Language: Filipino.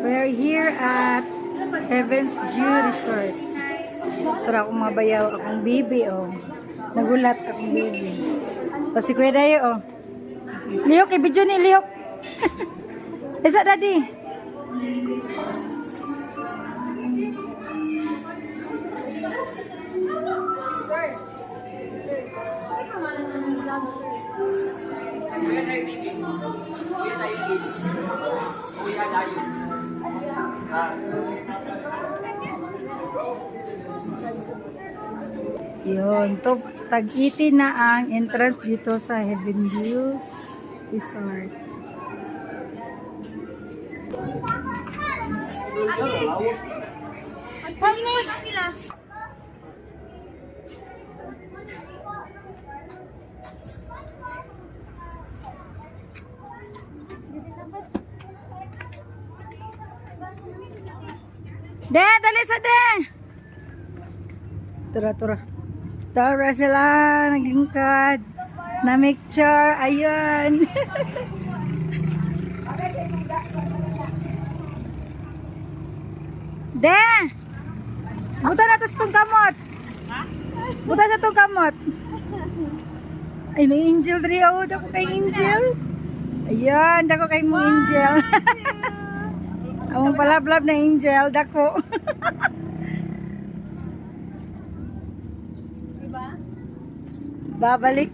We're here at Heaven's View Resort. Tara akong mabayaw akong baby, oh. Nagulat akong baby. O si Kuya Dayo, oh. Lihok, ibidyo ni Lihok. Isa, daddy. Yun, to tag-iti na ang entrance dito sa Heaven Views Resort. De, dali sa de. Tura. Tara sila, naglingkad. Na-micture, ayun. De! Buta na ito itong kamot. Buta sa itong kamot. Ay, na angel rin. Dako kay angel. Ayun, dako kay mong angel. Among palablab na angel, dako. Babalik